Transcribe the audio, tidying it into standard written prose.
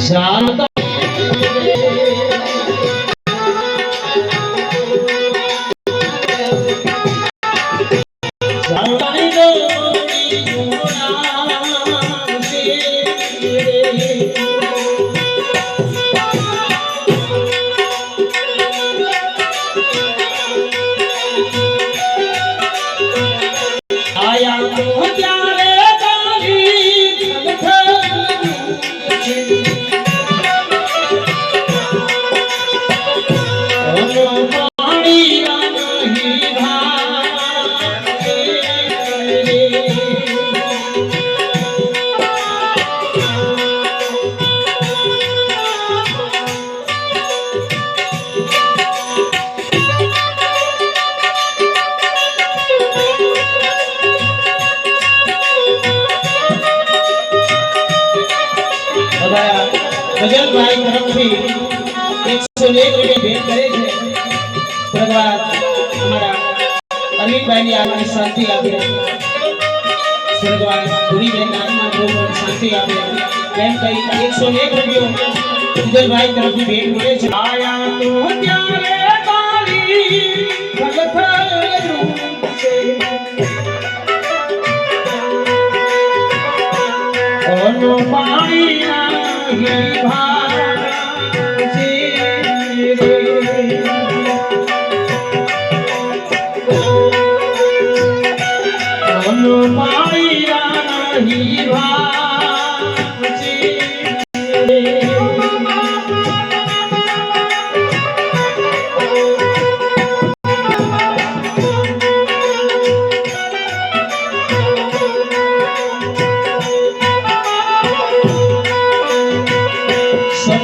શાંત ભાઈ તરફથી 101 રૂપિયા ભેટ કરે છે. ભગવાન અમારા અરવિંદભાઈની આત્માને શાંતિ આપે. ભગવાન ભૂરીબેનના આત્માને શાંતિ આપે. એમ કહી 101 રૂપિયો વિજયભાઈ તરફથી ભેટ મળે છે. આયા તો ત્યારે તારી ભગતરું છે ઓનો પાણી